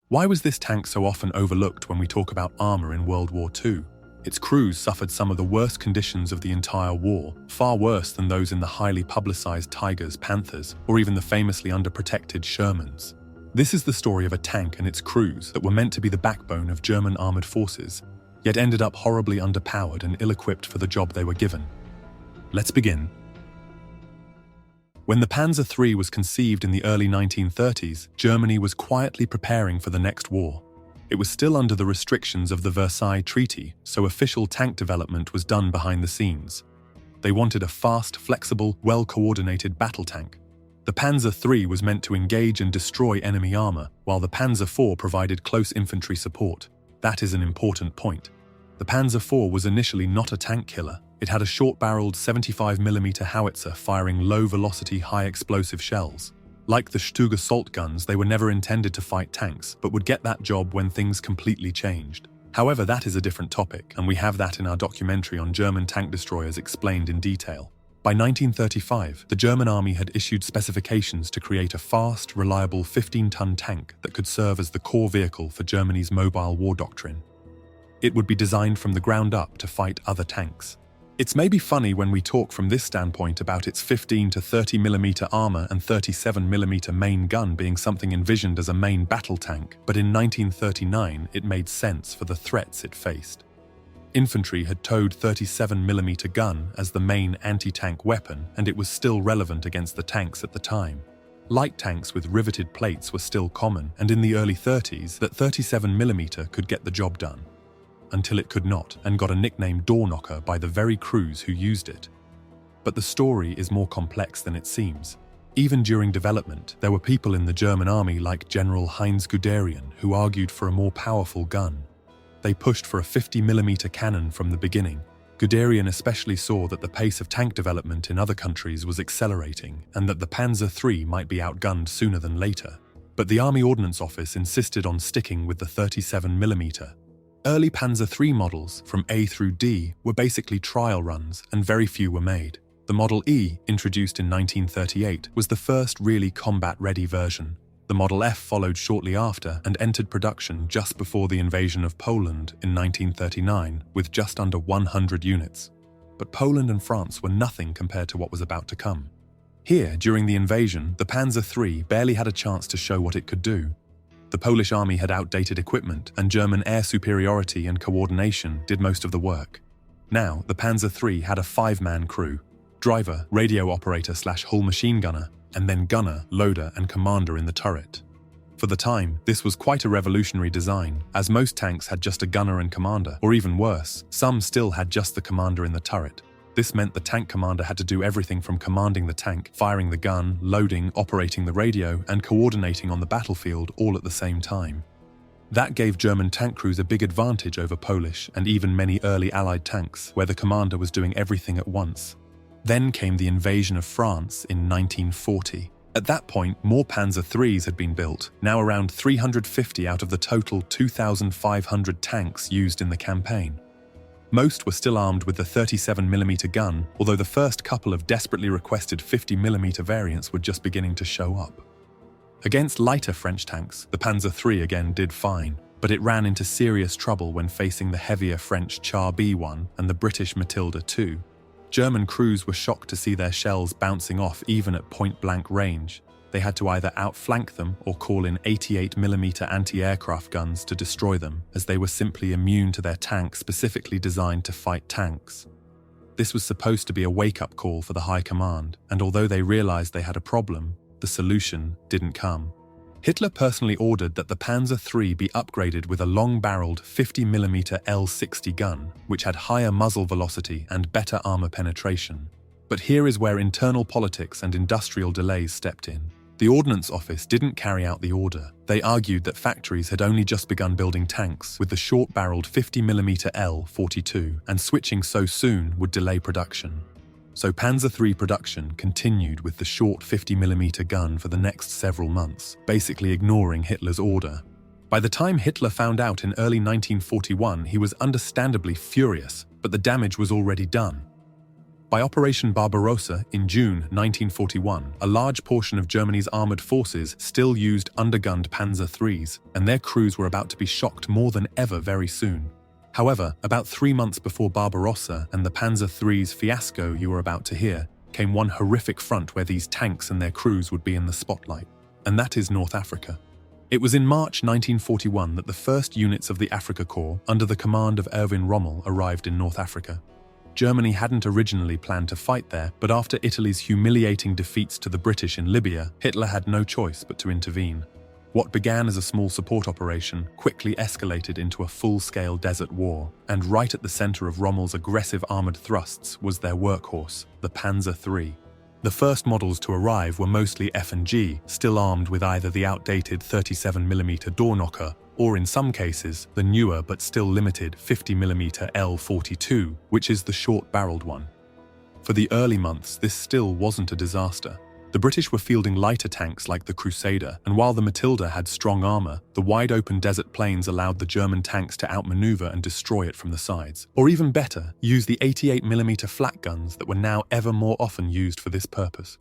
Why was this tank so often overlooked when we talk about armor in World War II? Its crews suffered some of the worst conditions of the entire war, far worse than those in the highly publicized Tigers, Panthers, or even the famously underprotected Shermans. This is the story of a tank and its crews that were meant to be the backbone of German armored forces, yet ended up horribly underpowered and ill-equipped for the job they were given. Let's begin. When the Panzer III was conceived in the early 1930s, Germany was quietly preparing for the next war. It was still under the restrictions of the Versailles Treaty, so official tank development was done behind the scenes. They wanted a fast, flexible, well-coordinated battle tank. The Panzer III was meant to engage and destroy enemy armor, while the Panzer IV provided close infantry support. That is an important point. The Panzer IV was initially not a tank killer. It had a short-barreled 75mm howitzer firing low-velocity, high-explosive shells. Like the Stug assault guns, they were never intended to fight tanks, but would get that job when things completely changed. However, that is a different topic, and we have that in our documentary on German tank destroyers explained in detail. By 1935, the German army had issued specifications to create a fast, reliable 15-ton tank that could serve as the core vehicle for Germany's mobile war doctrine. It would be designed from the ground up to fight other tanks. It's maybe funny when we talk from this standpoint about its 15 to 30mm armor and 37mm main gun being something envisioned as a main battle tank, but in 1939 it made sense for the threats it faced. Infantry had towed 37mm gun as the main anti-tank weapon, and it was still relevant against the tanks at the time. Light tanks with riveted plates were still common, and in the early 30s that 37mm could get the job done. Until it could not, and got a nickname door knocker by the very crews who used it. But the story is more complex than it seems. Even during development, there were people in the German army like General Heinz Guderian who argued for a more powerful gun. They pushed for a 50mm cannon from the beginning. Guderian especially saw that the pace of tank development in other countries was accelerating and that the Panzer III might be outgunned sooner than later. But the Army Ordnance Office insisted on sticking with the 37mm. Early Panzer III models, from A through D, were basically trial runs, and very few were made. The Model E, introduced in 1938, was the first really combat-ready version. The Model F followed shortly after and entered production just before the invasion of Poland in 1939, with just under 100 units. But Poland and France were nothing compared to what was about to come. Here, during the invasion, the Panzer III barely had a chance to show what it could do. The Polish army had outdated equipment, and German air superiority and coordination did most of the work. Now, the Panzer III had a 5-man crew: driver, radio operator/hull machine gunner, and then gunner, loader, and commander in the turret. For the time, this was quite a revolutionary design, as most tanks had just a gunner and commander, or even worse, some still had just the commander in the turret. This meant the tank commander had to do everything from commanding the tank, firing the gun, loading, operating the radio, and coordinating on the battlefield all at the same time. That gave German tank crews a big advantage over Polish and even many early Allied tanks, where the commander was doing everything at once. Then came the invasion of France in 1940. At that point, more Panzer IIIs had been built, now around 350 out of the total 2,500 tanks used in the campaign. Most were still armed with the 37mm gun, although the first couple of desperately requested 50mm variants were just beginning to show up. Against lighter French tanks, the Panzer III again did fine, but it ran into serious trouble when facing the heavier French Char B1 and the British Matilda II. German crews were shocked to see their shells bouncing off even at point-blank range. They had to either outflank them or call in 88mm anti-aircraft guns to destroy them, as they were simply immune to their tanks specifically designed to fight tanks. This was supposed to be a wake-up call for the High Command, and although they realized they had a problem, the solution didn't come. Hitler personally ordered that the Panzer III be upgraded with a long-barreled 50mm L60 gun, which had higher muzzle velocity and better armor penetration. But here is where internal politics and industrial delays stepped in. The Ordnance Office didn't carry out the order. They argued that factories had only just begun building tanks with the short-barreled 50mm L42, and switching so soon would delay production. So Panzer III production continued with the short 50mm gun for the next several months, basically ignoring Hitler's order. By the time Hitler found out in early 1941, he was understandably furious, but the damage was already done. By Operation Barbarossa in June 1941, a large portion of Germany's armored forces still used undergunned Panzer IIIs, and their crews were about to be shocked more than ever very soon. However, about 3 months before Barbarossa and the Panzer III's fiasco you are about to hear, came one horrific front where these tanks and their crews would be in the spotlight, and that is North Africa. It was in March 1941 that the first units of the Afrika Korps, under the command of Erwin Rommel, arrived in North Africa. Germany hadn't originally planned to fight there, but after Italy's humiliating defeats to the British in Libya, Hitler had no choice but to intervene. What began as a small support operation quickly escalated into a full-scale desert war, and right at the center of Rommel's aggressive armored thrusts was their workhorse, the Panzer III. The first models to arrive were mostly F&G, still armed with either the outdated 37mm door knocker or in some cases, the newer but still limited 50mm L42, which is the short-barreled one. For the early months, this still wasn't a disaster. The British were fielding lighter tanks like the Crusader, and while the Matilda had strong armor, the wide-open desert plains allowed the German tanks to outmaneuver and destroy it from the sides. Or even better, use the 88mm flak guns that were now ever more often used for this purpose.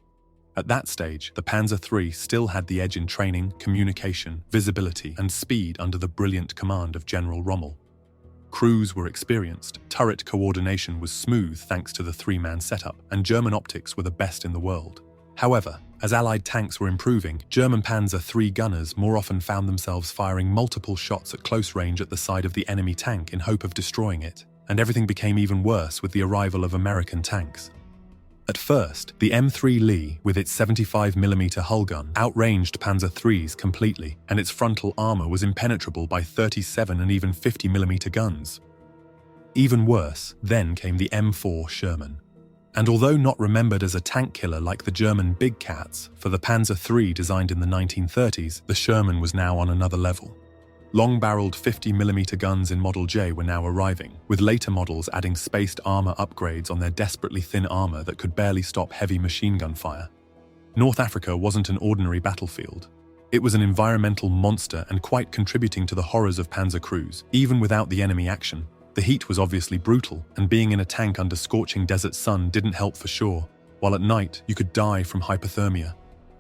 At that stage, the Panzer III still had the edge in training, communication, visibility, and speed under the brilliant command of General Rommel. Crews were experienced, turret coordination was smooth thanks to the three-man setup, and German optics were the best in the world. However, as Allied tanks were improving, German Panzer III gunners more often found themselves firing multiple shots at close range at the side of the enemy tank in hope of destroying it, and everything became even worse with the arrival of American tanks. At first, the M3 Lee, with its 75mm hull gun, outranged Panzer III's completely, and its frontal armor was impenetrable by 37 and even 50mm guns. Even worse, then came the M4 Sherman. And although not remembered as a tank killer like the German Big Cats, for the Panzer III designed in the 1930s, the Sherman was now on another level. Long-barreled 50mm guns in Model J were now arriving, with later models adding spaced armor upgrades on their desperately thin armor that could barely stop heavy machine gun fire. North Africa wasn't an ordinary battlefield. It was an environmental monster and quite contributing to the horrors of panzer crews, even without the enemy action. The heat was obviously brutal, and being in a tank under scorching desert sun didn't help for sure, while at night you could die from hypothermia.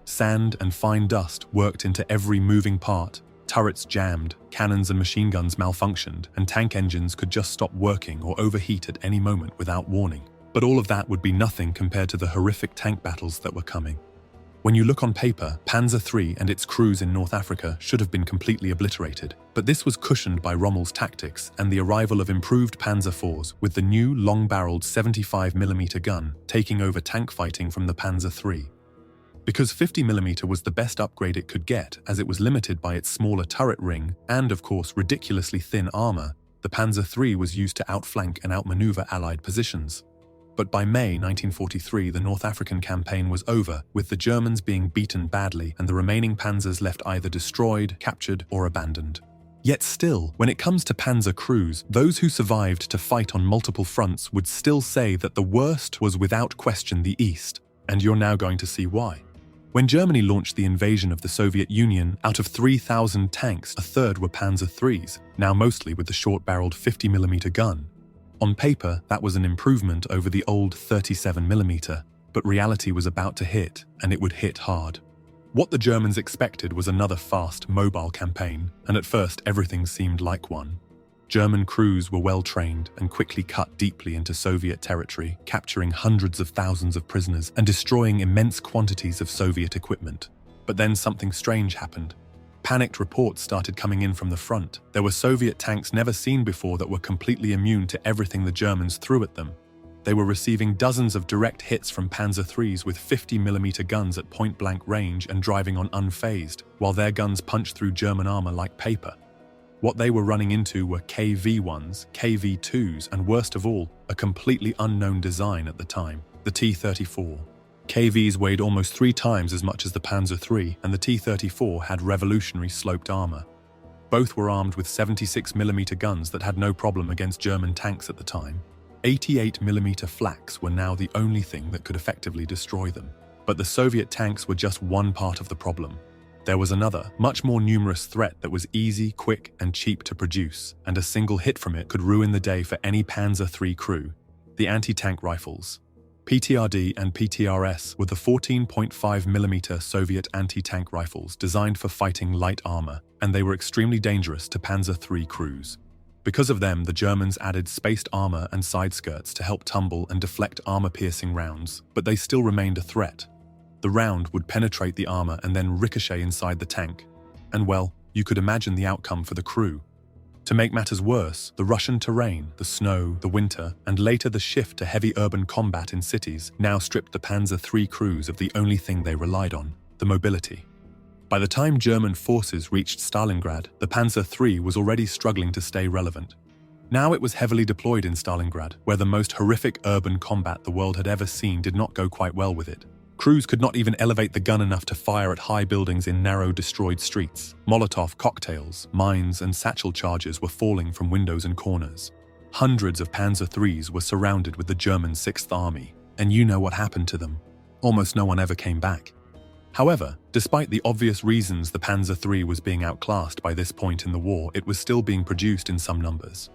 Sand and fine dust worked into every moving part. Turrets jammed, cannons and machine guns malfunctioned, and tank engines could just stop working or overheat at any moment without warning. But all of that would be nothing compared to the horrific tank battles that were coming. When you look on paper, Panzer III and its crews in North Africa should have been completely obliterated, but this was cushioned by Rommel's tactics and the arrival of improved Panzer IVs with the new long-barreled 75mm gun taking over tank fighting from the Panzer III. Because 50mm was the best upgrade it could get, as it was limited by its smaller turret ring and, of course, ridiculously thin armor, the Panzer III was used to outflank and outmaneuver Allied positions. But by May 1943, the North African campaign was over, with the Germans being beaten badly and the remaining panzers left either destroyed, captured, or abandoned. Yet still, when it comes to panzer crews, those who survived to fight on multiple fronts would still say that the worst was without question the East, and you're now going to see why. When Germany launched the invasion of the Soviet Union, out of 3,000 tanks, a third were Panzer IIIs, now mostly with the short-barreled 50mm gun. On paper, that was an improvement over the old 37mm, but reality was about to hit, and it would hit hard. What the Germans expected was another fast, mobile campaign, and at first everything seemed like one. German crews were well trained and quickly cut deeply into Soviet territory, capturing hundreds of thousands of prisoners and destroying immense quantities of Soviet equipment. But then something strange happened. Panicked reports started coming in from the front. There were Soviet tanks never seen before that were completely immune to everything the Germans threw at them. They were receiving dozens of direct hits from Panzer IIIs with 50mm guns at point-blank range and driving on unfazed, while their guns punched through German armor like paper. What they were running into were KV-1s, KV-2s, and worst of all, a completely unknown design at the time, the T-34. KVs weighed almost 3 times as much as the Panzer III, and the T-34 had revolutionary sloped armor. Both were armed with 76mm guns that had no problem against German tanks at the time. 88mm flaks were now the only thing that could effectively destroy them. But the Soviet tanks were just one part of the problem. There was another, much more numerous threat that was easy, quick, and cheap to produce, and a single hit from it could ruin the day for any Panzer III crew: the anti-tank rifles. PTRD and PTRS were the 14.5mm Soviet anti-tank rifles designed for fighting light armor, and they were extremely dangerous to Panzer III crews. Because of them, the Germans added spaced armor and side skirts to help tumble and deflect armor-piercing rounds, but they still remained a threat. The round would penetrate the armor and then ricochet inside the tank. And well, you could imagine the outcome for the crew. To make matters worse, the Russian terrain, the snow, the winter, and later the shift to heavy urban combat in cities now stripped the Panzer III crews of the only thing they relied on, the mobility. By the time German forces reached Stalingrad, the Panzer III was already struggling to stay relevant. Now it was heavily deployed in Stalingrad, where the most horrific urban combat the world had ever seen did not go quite well with it. Crews could not even elevate the gun enough to fire at high buildings in narrow, destroyed streets. Molotov cocktails, mines, and satchel charges were falling from windows and corners. Hundreds of Panzer IIIs were surrounded with the German Sixth Army, and you know what happened to them. Almost no one ever came back. However, despite the obvious reasons the Panzer III was being outclassed by this point in the war, it was still being produced in some numbers.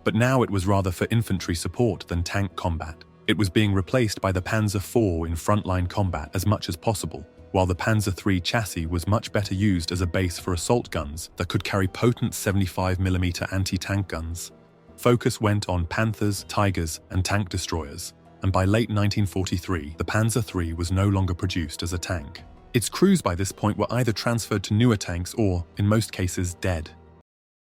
But now it was rather for infantry support than tank combat. It was being replaced by the Panzer IV in frontline combat as much as possible, while the Panzer III chassis was much better used as a base for assault guns that could carry potent 75mm anti-tank guns. Focus went on Panthers, Tigers, and tank destroyers, and by late 1943, the Panzer III was no longer produced as a tank. Its crews by this point were either transferred to newer tanks or, in most cases, dead.